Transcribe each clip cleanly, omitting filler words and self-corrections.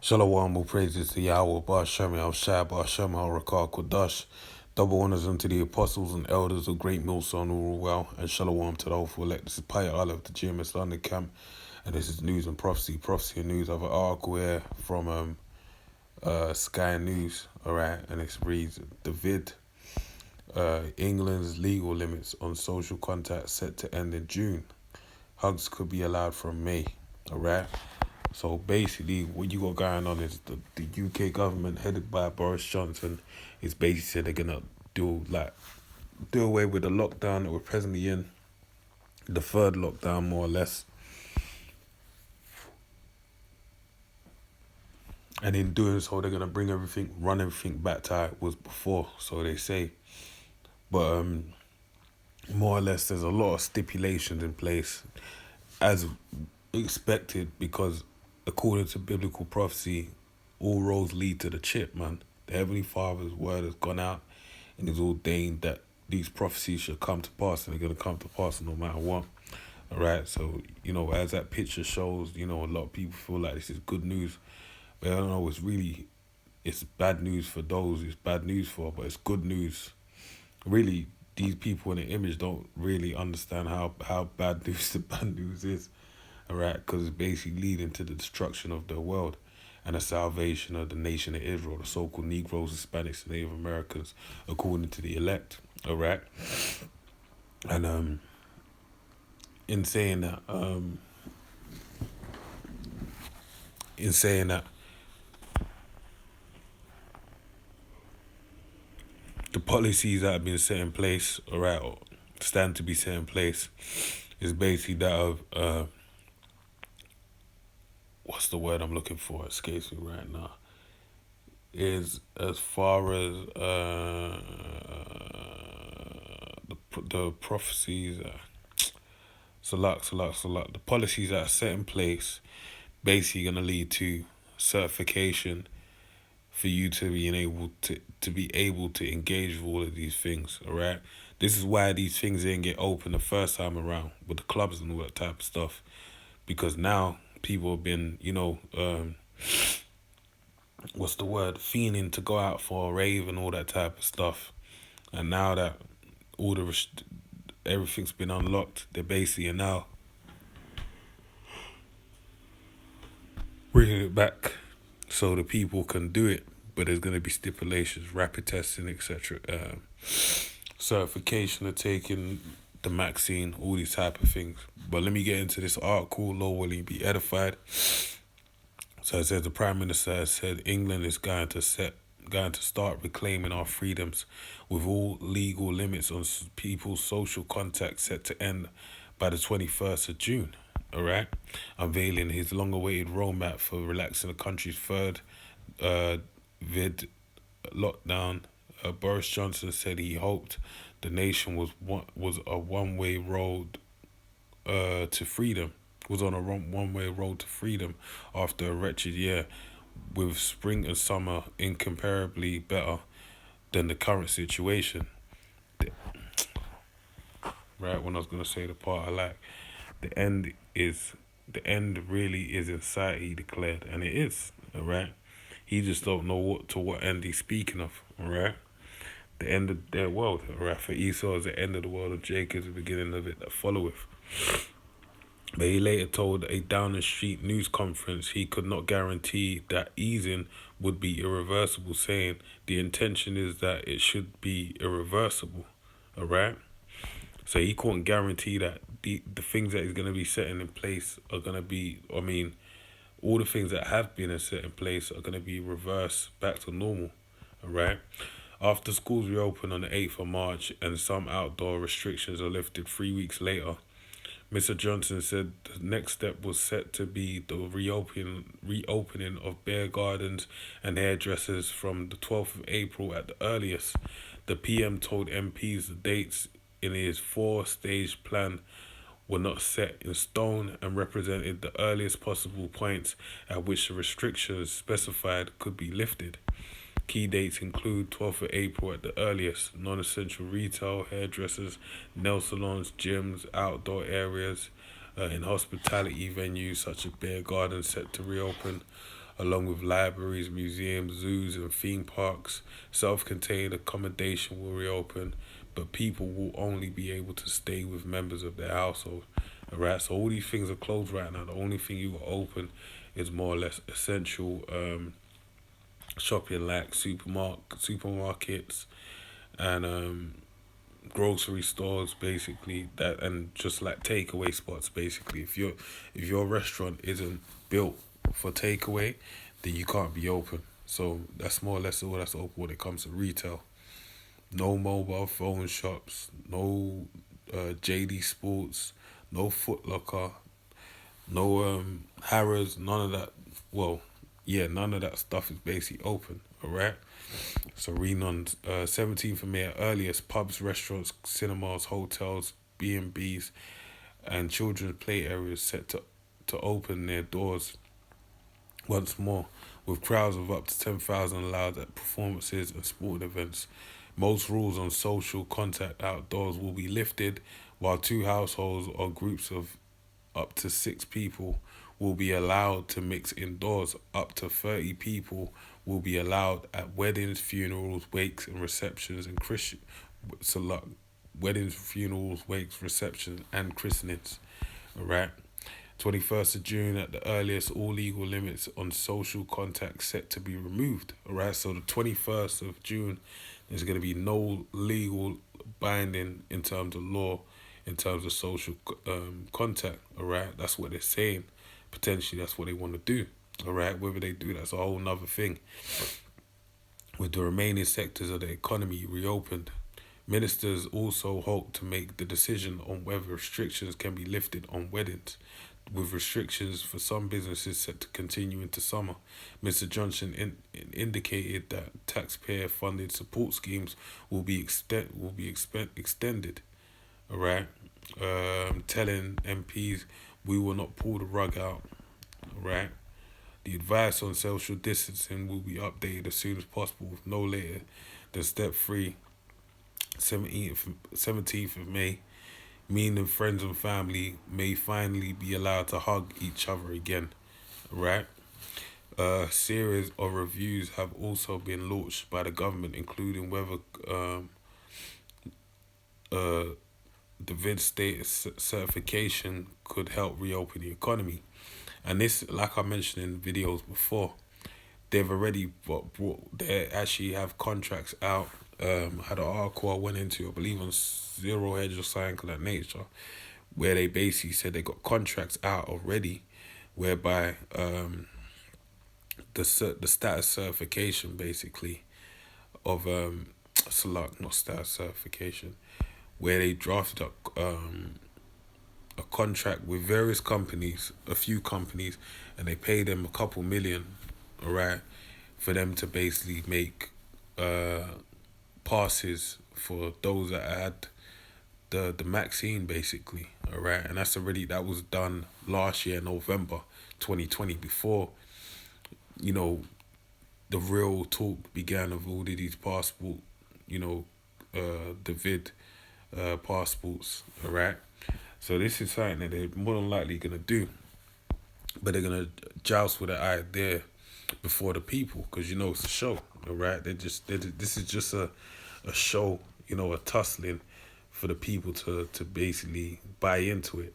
Shalom, all praises to Yahweh, Ba'ashem, El Shai, Ba'ashem, El Rakah, Kodash. Double honors unto the apostles and elders of Great Millstone, all well, and shalom to the hopeful elect. This is Paya Allah of the GMS London camp, and this is news and prophecy and news. I have an article here from Sky News, alright, and it reads, England's legal limits on social contact set to end in June. Hugs could be allowed from May, alright? So basically, what you got going on is the UK government, headed by Boris Johnson, is basically said they're gonna do away with the lockdown that we're presently in, the third lockdown more or less, and in doing so, they're gonna run everything back to how it was before. So they say, but more or less, there's a lot of stipulations in place, as expected, because according to biblical prophecy, all roads lead to the chip, man. The Heavenly Father's word has gone out and is ordained that these prophecies should come to pass, and they're going to come to pass no matter what. All right, so, as that picture shows, a lot of people feel like this is good news. But I don't know, it's bad news for those it's bad news for, but it's good news. Really, these people in the image don't really understand how bad news the bad news is. All right, because it's basically leading to the destruction of the world and the salvation of the nation of Israel, the so-called Negroes, Hispanics, and Native Americans, according to the elect. All right, and in saying that, the policies that have been set in place, all right, or stand to be set in place, is basically that of what's the word I'm looking for? It escapes me right now. Is as far as the prophecies, Salak. The policies that are set in place, basically going to lead to certification for you to be able to engage with all of these things. All right, this is why these things didn't get open the first time around with the clubs and all that type of stuff, because now people have been, what's the word, fiending to go out for a rave and all that type of stuff. And now that all everything's been unlocked, they're basically now bringing it back so the people can do it. But there's going to be stipulations, rapid testing, etc. Certification of taking the vaccine, all these type of things. But let me get into this article. Lord will you be edified. So it says the Prime Minister has said England is going to start reclaiming our freedoms, with all legal limits on people's social contact set to end by the 21st of June. All right, unveiling his long-awaited roadmap for relaxing the country's third lockdown. Boris Johnson said he hoped the nation was a one-way road to freedom. Was on a one-way road to freedom after a wretched year, with spring and summer incomparably better than the current situation. Right when I was gonna say the part I like, the end really is in sight, he declared, and it is. All right, he just don't know what end he's speaking of. All right, the end of their world. All right, for Esau is the end of the world, of Jacob is the beginning of it that followeth. But he later told a Downing Street news conference he could not guarantee that easing would be irreversible, saying the intention is that it should be irreversible. All right? So he couldn't guarantee that the things that he's going to be setting in place are going to be, all the things that have been set in place are going to be reversed back to normal. All right? After schools reopen on the 8th of March and some outdoor restrictions are lifted 3 weeks later, Mr. Johnson said the next step was set to be the reopening of beer gardens and hairdressers from the 12th of April at the earliest. The PM told MPs the dates in his 4-stage plan were not set in stone and represented the earliest possible points at which the restrictions specified could be lifted. Key dates include 12th of April at the earliest, non-essential retail, hairdressers, nail salons, gyms, outdoor areas, in hospitality venues such as beer gardens set to reopen along with libraries, museums, zoos, and theme parks. Self-contained accommodation will reopen, but people will only be able to stay with members of their household. Alright, so all these things are closed right now. The only thing you got open is more or less essential shopping, like supermarkets and grocery stores, basically, that, and just like takeaway spots, basically. If your restaurant isn't built for takeaway, then you can't be open. So that's more or less all that's open when it comes to retail. No mobile phone shops, no JD Sports, no Foot Locker, no Harrods, none of that. Well, yeah, none of that stuff is basically open. All right. So Renon's 17th of May at earliest, pubs, restaurants, cinemas, hotels, B&Bs, and children's play areas set to open their doors once more, with crowds of up to 10,000 allowed at performances and sporting events. Most rules on social contact outdoors will be lifted, while two households or groups of up to 6 people will be allowed to mix indoors. Up to 30 people will be allowed at weddings, funerals, wakes, and receptions, and weddings, funerals, wakes, receptions, and christenings. All right. 21st of June at the earliest, all legal limits on social contact set to be removed. All right. So the 21st of June, there's going to be no legal binding in terms of law, in terms of social contact. All right. That's what they're saying. Potentially, that's what they want to do. All right. Whether they do, that's a whole nother thing. With the remaining sectors of the economy reopened, ministers also hope to make the decision on whether restrictions can be lifted on weddings, with restrictions for some businesses set to continue into summer. Mr. Johnson indicated that taxpayer-funded support schemes will be extended. All right, telling MPs we will not pull the rug out. All right. The advice on social distancing will be updated as soon as possible, with no later than step 3, 17th of May, meaning friends and family may finally be allowed to hug each other again. Right? A series of reviews have also been launched by the government, including whether the VID status certification could help reopen the economy. And this, like I mentioned in videos before, they've already they actually have contracts out. Had an article I went into, I believe on Zero Hedge or something of that nature, where they basically said they got contracts out already, whereby the status certification basically of not status certification, where they drafted up a contract with various companies, a few companies, and they pay them a couple million, all right, for them to basically make passes for those that had the vaccine, basically, all right, and that was done last year, November 2020, before, the real talk began of all of these passport, the VID passports, all right. So this is something that they're more than likely going to do. But they're going to joust with the idea before the people, because, it's a show, all right? This is just a show, a tussling for the people to basically buy into it,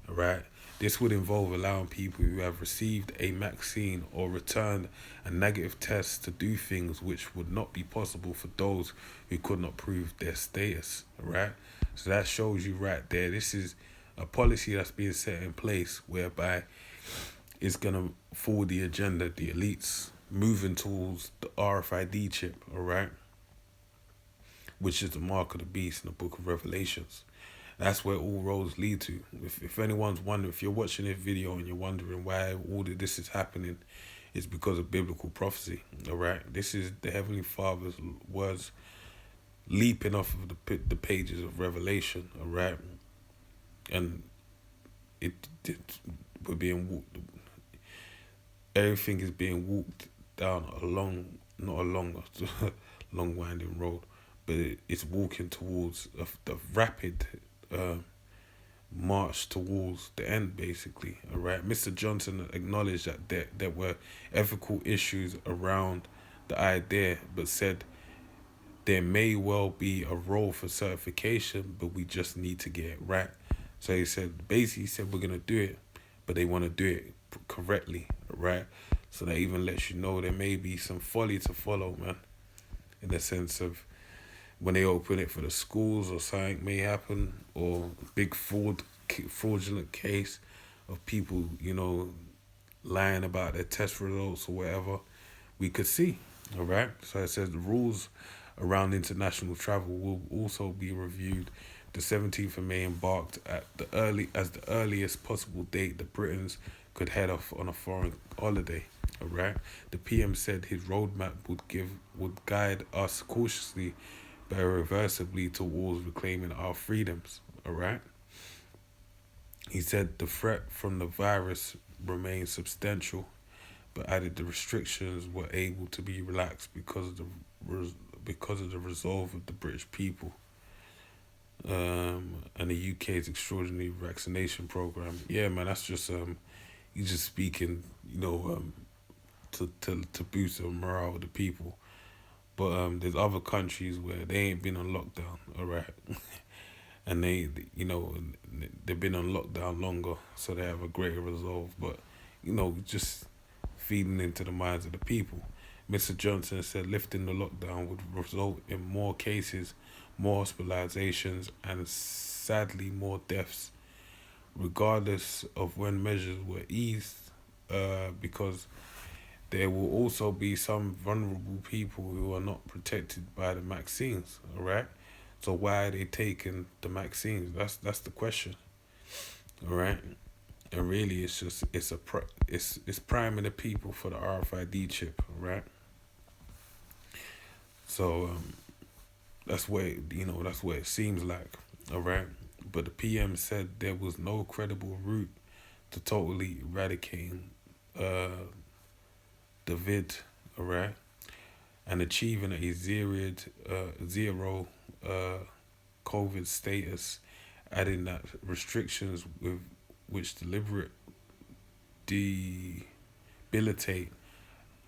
all right? This would involve allowing people who have received a vaccine or returned a negative test to do things which would not be possible for those who could not prove their status, all right? So that shows you right there. This is a policy that's being set in place whereby it's going to forward the agenda, the elites moving towards the RFID chip, all right? Which is the mark of the beast in the book of Revelations. That's where all roads lead to. If anyone's wondering, if you're watching this video and you're wondering why all of this is happening, it's because of biblical prophecy, all right? This is the Heavenly Father's words leaping off of the pages of Revelation, all right? And we're being walked. Everything is being walked down not a long winding road, but it's walking towards the rapid march towards the end, basically. All right. Mr. Johnson acknowledged that there were ethical issues around the idea, but said there may well be a role for certification, but we just need to get it right. So he said, basically, he said, we're going to do it, but they want to do it correctly, right? So that even lets you know there may be some folly to follow, man, in the sense of when they open it for the schools or something may happen, or big fraudulent case of people, lying about their test results or whatever, we could see. All right. So it says the rules around international travel will also be reviewed. The 17th of May embarked at the earliest possible date the Britons could head off on a foreign holiday. All right. The PM said his roadmap would guide us cautiously but irreversibly towards reclaiming our freedoms. All right. He said the threat from the virus remains substantial, but added the restrictions were able to be relaxed because of the resolve of the British people, and the UK's extraordinary vaccination program. Yeah, man, that's just he's just speaking, to boost the morale of the people. But there's other countries where they ain't been on lockdown, all right, and they've been on lockdown longer, so they have a greater resolve. But just feeding into the minds of the people. Mr. Johnson said lifting the lockdown would result in more cases, more hospitalizations, and sadly more deaths, regardless of when measures were eased, because there will also be some vulnerable people who are not protected by the vaccines. All right, so why are they taking the vaccines? That's the question. All right, and really, it's just it's priming the people for the RFID chip. All right, so that's what it seems like. All right, but the PM said there was no credible route to totally eradicating the vid, all right, and achieving a zero COVID status, adding that restrictions with which deliberate debilitate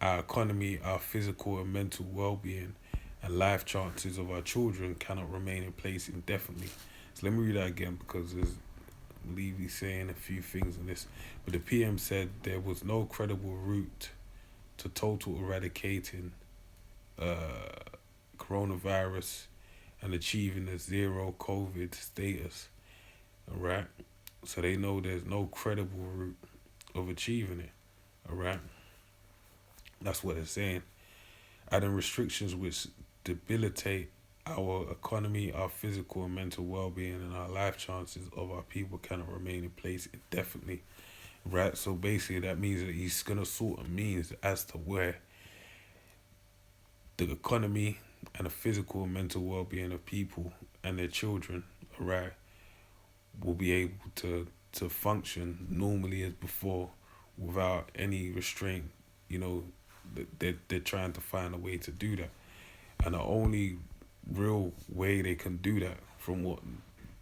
our economy, our physical and mental well-being, and life chances of our children cannot remain in place indefinitely. So let me read that again because there's Levy saying a few things in this. But the PM said there was no credible route to total eradicating coronavirus and achieving a zero COVID status. All right. So they know there's no credible route of achieving it. All right. That's what it's saying. Adding restrictions which debilitate our economy, our physical and mental well-being, and our life chances of our people cannot remain in place indefinitely. Right? So basically that means that he's going to sort of means as to where the economy and the physical and mental well-being of people and their children, right, will be able to function normally as before without any restraint. They're trying to find a way to do that. And the only real way they can do that, from what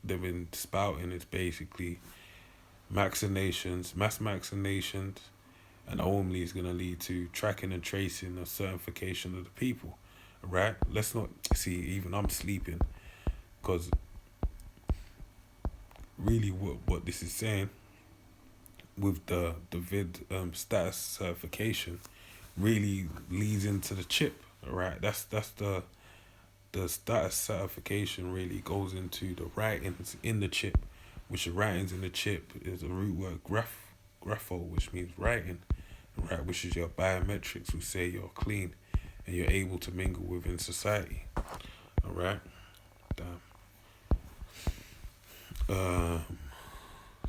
they've been spouting, is basically mass vaccinations, and only is going to lead to tracking and tracing a certification of the people, right? Let's not see, even I'm sleeping, because really what this is saying with the vid status certification really leads into the chip, right? That's the status certification really goes into the writings in the chip, which the writings in the chip is the root word grapho, which means writing, right? Which is your biometrics, which say you're clean and you're able to mingle within society. All right. Damn.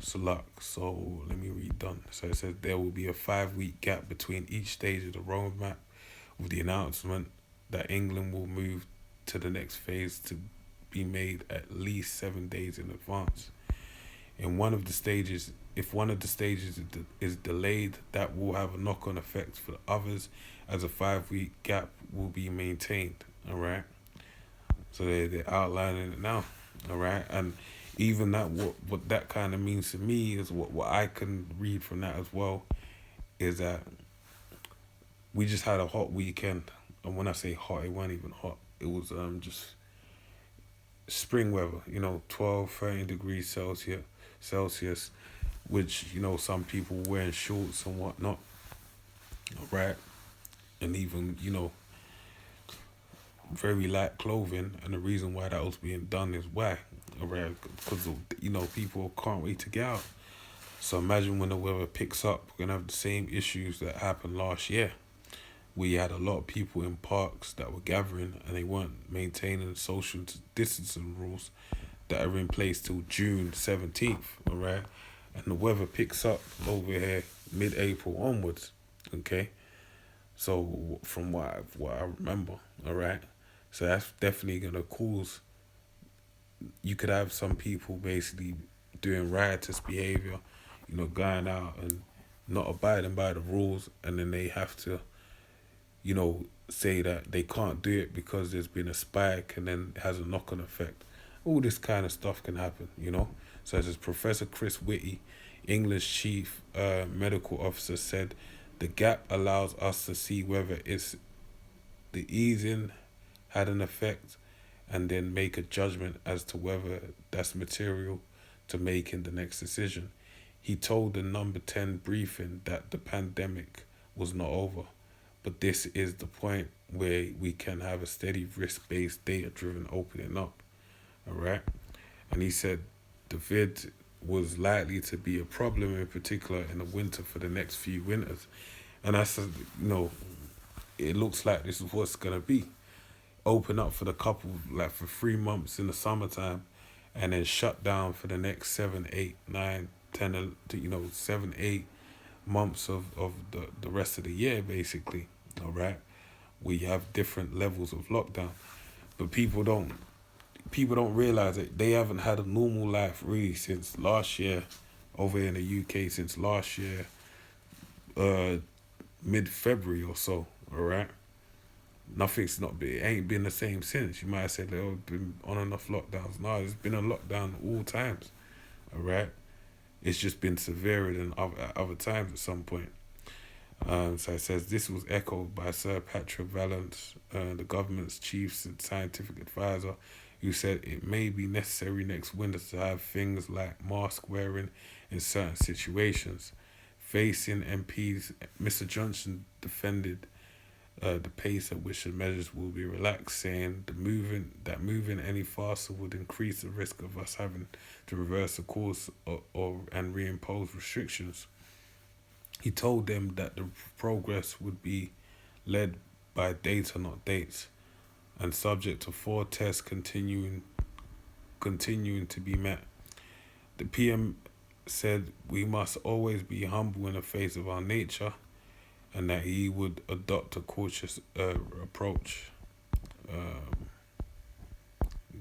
So let me read done. So it says there will be a 5-week gap between each stage of the roadmap, with the announcement that England will move to the next phase to be made at least 7 days in advance. If one of the stages is delayed, that will have a knock-on effect for the others, as a 5-week gap will be maintained. All right. So they're outlining it now. All right, and even that, what that kind of means to me is what I can read from that as well is that we just had a hot weekend, and when I say hot, it wasn't even hot. It was just spring weather, 12, 13 degrees Celsius, which, some people wearing shorts and whatnot, right? And even, very light clothing. And the reason why that was being done is why, right? Because, people can't wait to get out. So imagine when the weather picks up, we're going to have the same issues that happened last year. We had a lot of people in parks that were gathering and they weren't maintaining social distancing rules that are in place till June 17th, all right? And the weather picks up over here mid-April onwards, okay? So from what I remember, all right? So that's definitely going to cause, you could have some people basically doing riotous behavior, going out and not abiding by the rules, and then they have to, say that they can't do it because there's been a spike and then it has a knock-on effect. All this kind of stuff can happen. So as Professor Chris Whitty, English chief medical officer, said, the gap allows us to see whether it's the easing had an effect and then make a judgment as to whether that's material to making the next decision. He told the Number 10 briefing that the pandemic was not over, but this is the point where we can have a steady risk-based data-driven opening up, all right? And he said the vid was likely to be a problem in particular in the winter for the next few winters. And I said, it looks like this is what's going to be. Open up for the couple, like for 3 months in the summertime, and then shut down for the next 7, 8, 9, 10, 7, 8 months of the rest of the year, basically, all right? We have different levels of lockdown, but people don't realize that they haven't had a normal life really since last year over in the UK, since last year, mid-February or so, all right? It ain't been the same since. You might have said, oh, been on and off lockdowns. No, it's been a lockdown all times, all right? It's just been severer than other times at some point. So it says this was echoed by Sir Patrick Vallance, the government's chief scientific advisor, who said it may be necessary next winter to have things like mask wearing in certain situations. Facing MPs, Mr. Johnson defended the pace at which the measures will be relaxed, saying moving any faster would increase the risk of us having to reverse the course and reimpose restrictions. He told them that the progress would be led by data, not dates, and subject to 4 tests continuing to be met. The PM said we must always be humble in the face of our nature, and that he would adopt a cautious approach.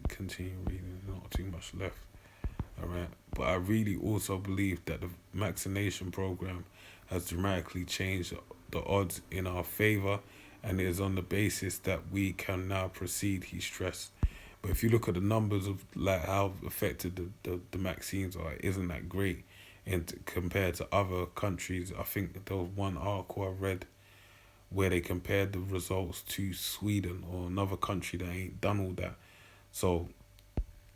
Continue reading, not too much left. All right, but I really also believe that the vaccination program has dramatically changed the odds in our favor, and it is on the basis that we can now proceed, he stressed. But if you look at the numbers of like how affected the vaccines are, it isn't that great. And compared to other countries, I think there was one article I read where they compared the results to Sweden or another country that ain't done all that. So,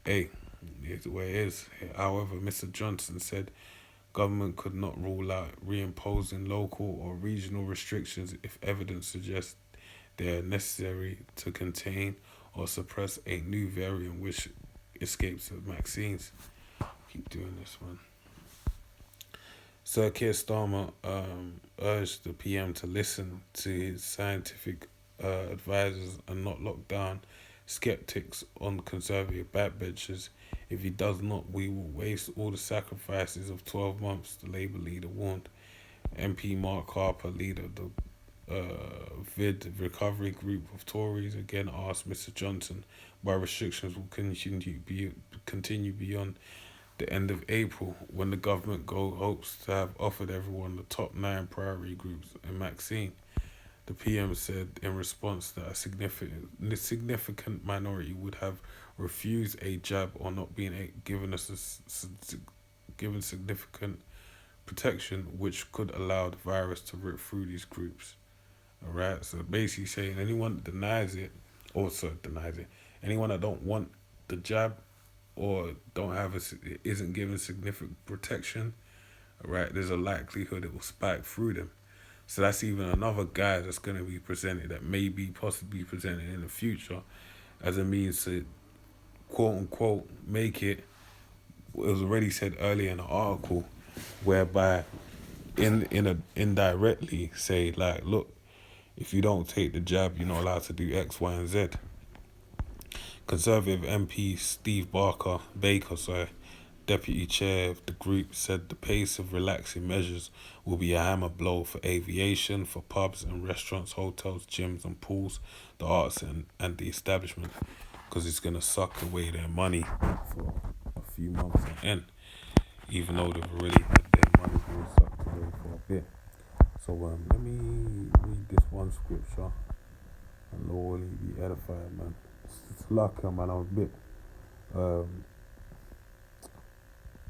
hey, it's the way it is. However, Mr. Johnson said government could not rule out reimposing local or regional restrictions if evidence suggests they are necessary to contain or suppress a new variant which escapes the vaccines. Keep doing this one. Sir Keir Starmer urged the PM to listen to his scientific advisors and not lock down skeptics on conservative backbenchers. If he does not, we will waste all the sacrifices of 12 months, the Labour leader warned. MP Mark Harper, leader of the VID recovery group of Tories, again asked Mr. Johnson why restrictions will continue beyond the end of April, when the government hopes to have offered everyone the top 9 priority groups in vaccine. The PM said in response that a significant minority would have refused a jab or not being given given significant protection, which could allow the virus to rip through these groups. All right, so basically saying anyone that denies it, also denies it. Anyone that don't want the jab or don't have isn't given significant protection, all right, there's a likelihood it will spike through them. So that's even another guy that's going to be presented, that may be possibly presented in the future as a means to quote unquote make it. It was already said earlier in the article, whereby indirectly say like, look, if you don't take the jab, you're not allowed to do X, Y, and Z. Conservative MP Steve Baker, deputy chair of the group, said the pace of relaxing measures will be a hammer blow for aviation, for pubs and restaurants, hotels, gyms and pools, the arts and the establishment, because it's going to suck away their money for a few months on end, even though they've already had their money being sucked away for a bit. So let me read this one scripture, and Lord, will you be edified, man. It's lucky, man. I'm a bit.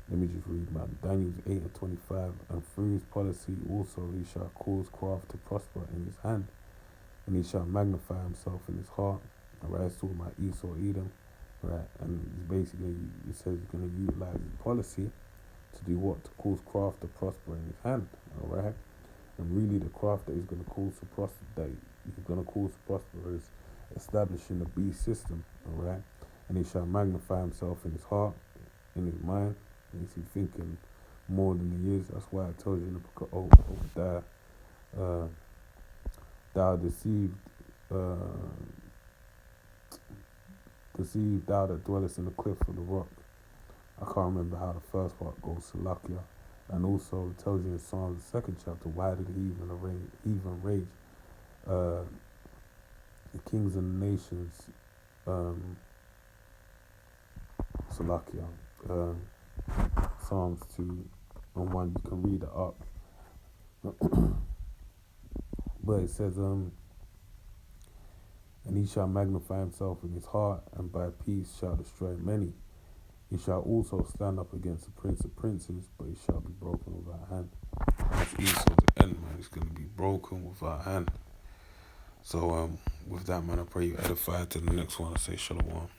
Let me just read, man. Daniel 8:25. And through his policy also he shall cause craft to prosper in his hand, and he shall magnify himself in his heart. Alright, it's talking about Esau, Edom. Right, and it's basically, it says he's going to utilize his policy to do what? To cause craft to prosper in his hand. Alright, and really the craft that he's going to cause to prosper, is establishing the beast system. Alright, and he shall magnify himself in his heart, in his mind. And he's thinking more than he is. That's why it tells you in the book of Obadiah, thou deceived thou that dwellest in the cliff of the rock. I can't remember how the first part goes, Salakia. And also it tells you in Psalms, the 2nd chapter, why did he even rage? The kings and the nations, Salakia. Psalms 2 and 1, you can read it up. But it says, and he shall magnify himself in his heart, and by peace shall destroy many. He shall also stand up against the prince of princes, but he shall be broken without hand. That's Esau's end, man. He's going to be broken without hand. So with that, man, I pray you edify to the next one. I say shalom.